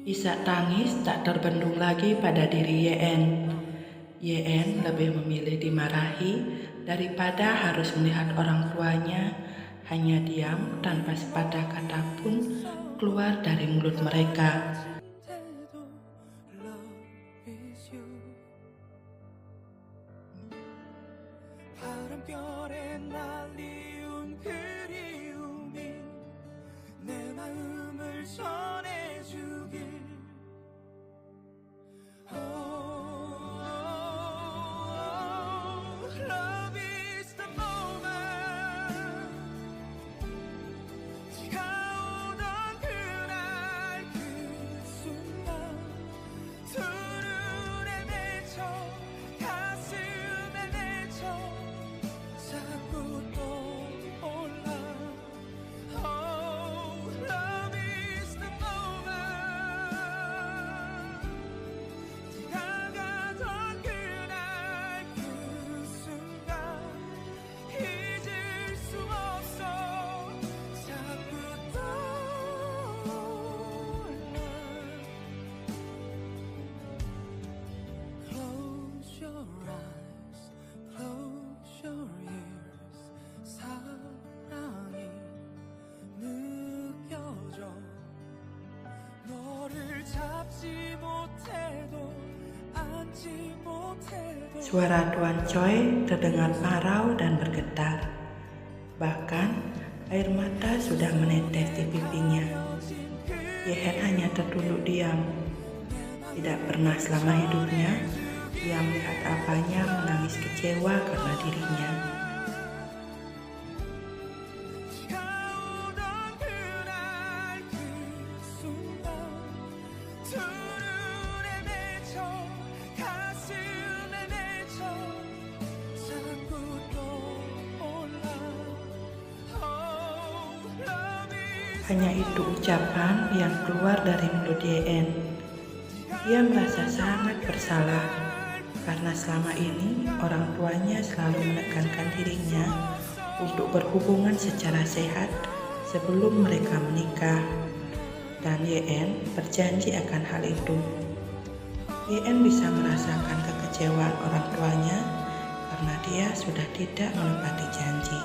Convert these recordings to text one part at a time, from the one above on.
Isak tangis tak terbendung lagi pada diri Yen. Yen lebih memilih dimarahi daripada harus melihat orang tuanya hanya diam tanpa sepatah kata pun keluar dari mulut mereka. Suara Tuan Choi terdengar parau dan bergetar. Bahkan air mata sudah menetes di pipinya. Yen hanya tertunduk diam. Tidak pernah selama hidupnya ia melihat apanya menangis kecewa karena dirinya. Hanya itu ucapan yang keluar dari mulut Yen. Dia merasa sangat bersalah karena selama ini orang tuanya selalu menekankan dirinya untuk berhubungan secara sehat sebelum mereka menikah. Dan Yen berjanji akan hal itu. Yen bisa merasakan kekecewaan orang tuanya karena dia sudah tidak menepati janji.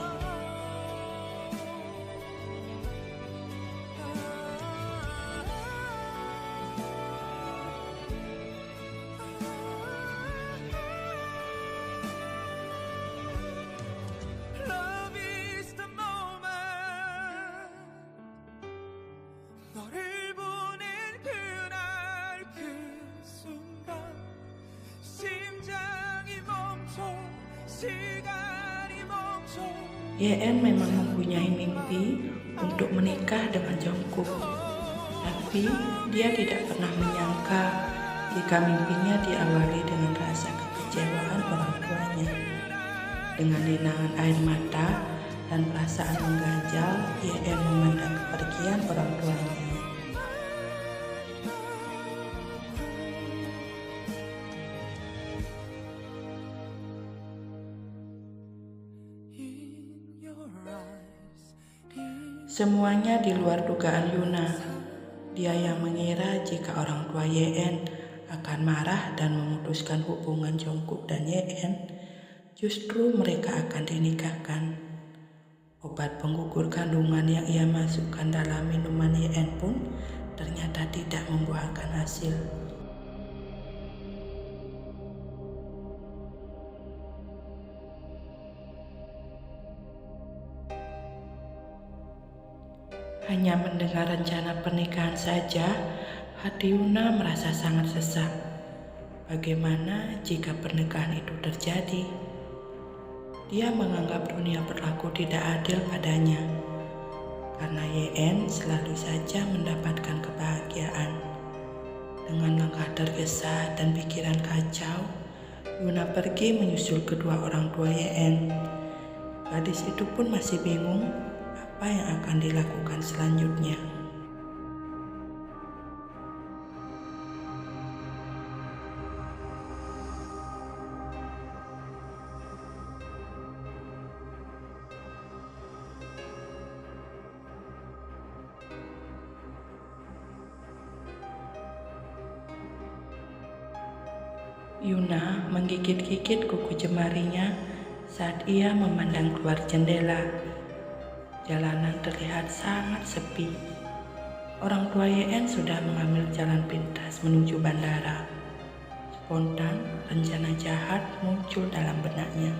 Yen memang mempunyai mimpi untuk menikah dengan Jungkook, tapi dia tidak pernah menyangka jika mimpinya diawali dengan rasa kekecewaan orang tuanya. Dengan linangan air mata dan perasaan mengganjal, Yen memandang kepergian orang tuanya. Semuanya di luar dugaan Yuna. Dia yang mengira jika orang tua Yen akan marah dan memutuskan hubungan Jungkook dan Yen, justru mereka akan dinikahkan. Obat penggugur kandungan yang ia masukkan dalam minuman Yen pun ternyata tidak membuahkan hasil. Hanya mendengar rencana pernikahan saja, hati Yuna merasa sangat sesak. Bagaimana jika pernikahan itu terjadi? Dia menganggap dunia berlaku tidak adil padanya, karena Yen selalu saja mendapatkan kebahagiaan. Dengan langkah tergesa dan pikiran kacau, Yuna pergi menyusul kedua orang tua Yen. Gadis itu pun masih bingung apa yang akan dilakukan selanjutnya. Yuna menggigit-gigit kuku jemarinya saat ia memandang keluar jendela. Jalanan terlihat sangat sepi. Orang tua YN sudah mengambil jalan pintas menuju bandara. Spontan, rencana jahat muncul dalam benaknya.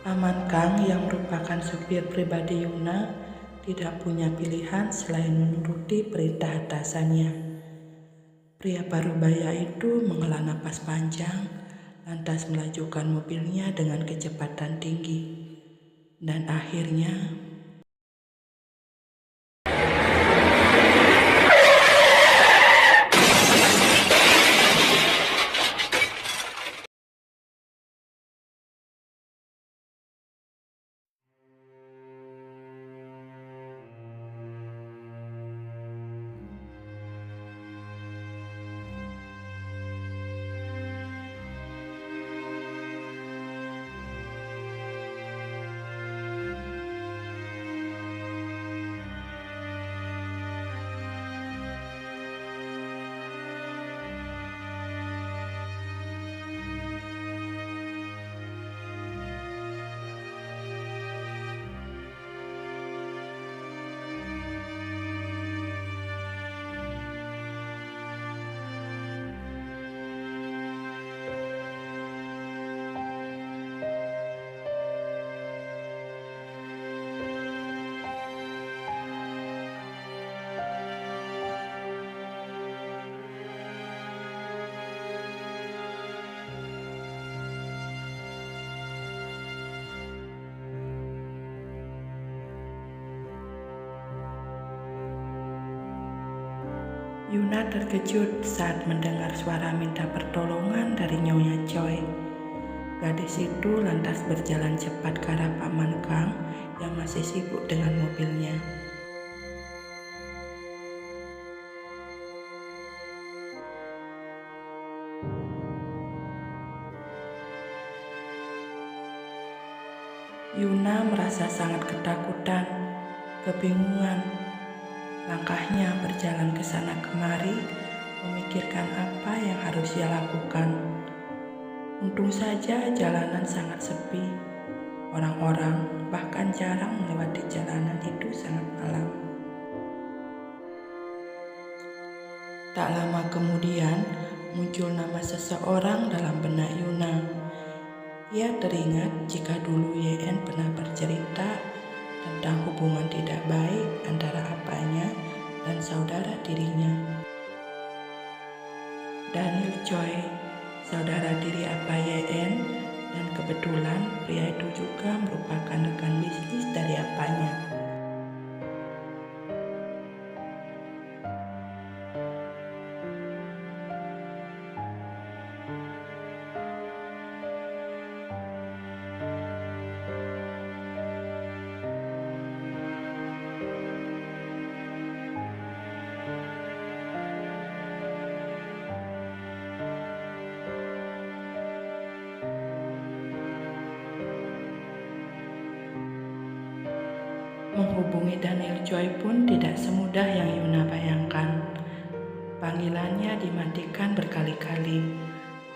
Aman Kang yang merupakan supir pribadi Yuna tidak punya pilihan selain menuruti perintah atasannya. Pria parubaya itu menghela napas panjang, lantas melajukan mobilnya dengan kecepatan tinggi. Dan akhirnya Yuna terkejut saat mendengar suara minta pertolongan dari Nyonya Choi. Gadis itu lantas berjalan cepat ke arah Pak Man Kang yang masih sibuk dengan mobilnya. Yuna merasa sangat ketakutan, kebingungan. Langkahnya berjalan ke sana kemari, memikirkan apa yang harus ia lakukan. Untung saja jalanan sangat sepi. Orang-orang bahkan jarang melewati jalanan itu sangat malam. Tak lama kemudian, muncul nama seseorang dalam benak Yuna. Ia teringat jika dulu YN pernah bercerita tentang hubungan tidak baik antara apanya dan saudara tirinya. Daniel Choi, saudara tiri apa YN, dan kebetulan pria itu juga merupakan rekan bisnis dari apanya. Menghubungi Daniel Choi pun tidak semudah yang Yuna bayangkan. Panggilannya dimatikan berkali-kali.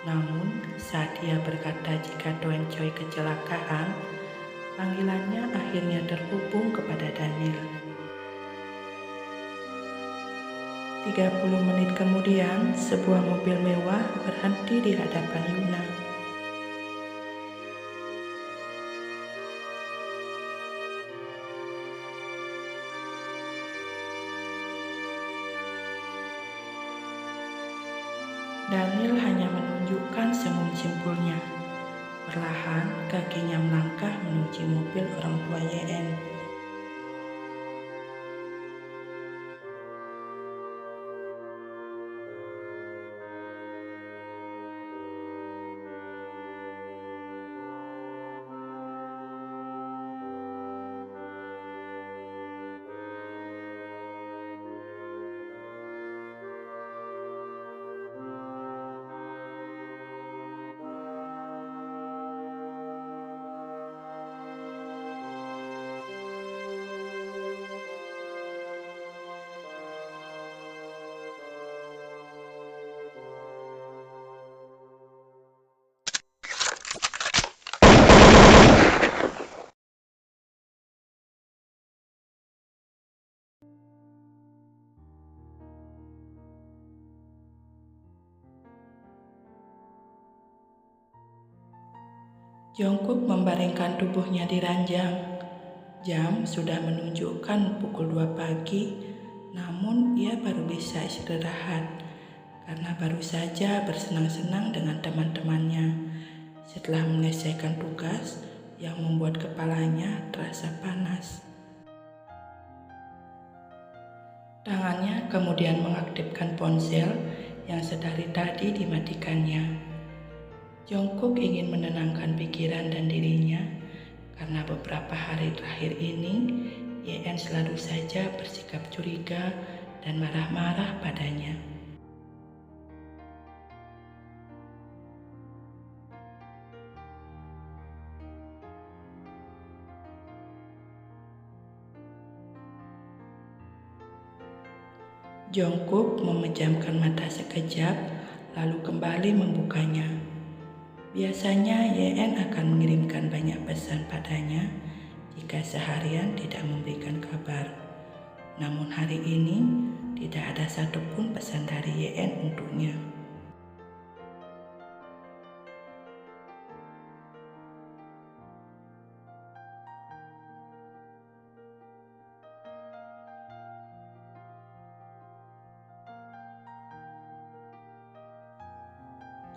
Namun, saat ia berkata jika Doen Choi kecelakaan, panggilannya akhirnya terhubung kepada Daniel. 30 menit kemudian, sebuah mobil mewah berhenti di hadapan Yuna. Daniel hanya menunjukkan senyum simpulnya. Perlahan, kakinya melangkah menuju mobil orang tua YN. Jongkook membaringkan tubuhnya di ranjang. Jam sudah menunjukkan pukul 2 pagi, namun ia baru bisa istirahat karena baru saja bersenang-senang dengan teman-temannya setelah menyelesaikan tugas yang membuat kepalanya terasa panas. Tangannya kemudian mengaktifkan ponsel yang sedari tadi dimatikannya. Jongkook ingin menenangkan pikiran dan dirinya karena beberapa hari terakhir ini Yeon selalu saja bersikap curiga dan marah-marah padanya. Jongkook memejamkan mata sekejap lalu kembali membukanya. Biasanya Yeon akan mengirimkan banyak pesan padanya jika seharian tidak memberikan kabar. Namun hari ini tidak ada satupun pesan dari Yeon untuknya.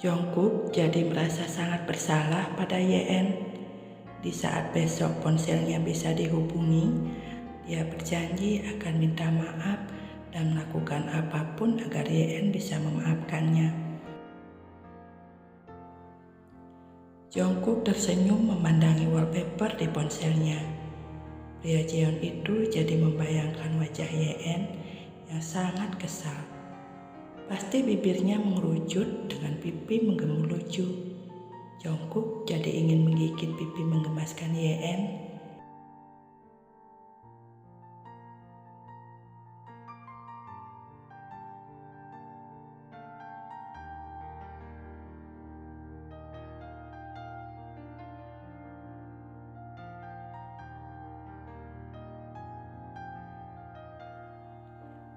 Jongkook jadi merasa sangat bersalah pada Yeon. Di saat besok ponselnya bisa dihubungi, dia berjanji akan minta maaf dan melakukan apapun agar Yeon bisa memaafkannya. Jongkook tersenyum memandangi wallpaper di ponselnya. Pria Jeon itu jadi membayangkan wajah Yeon yang sangat kesal. Pasti bibirnya mengerucut dengan pipi menggemu lucu. Jongkook jadi ingin menggigit pipi menggemaskan Yeon.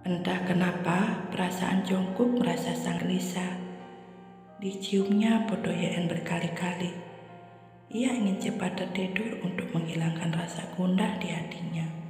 Entah kenapa perasaan Jongkook merasa sangat gelisah. Diciumnya foto Yeon berkali-kali. Ia ingin cepat tertidur untuk menghilangkan rasa gundah di hatinya.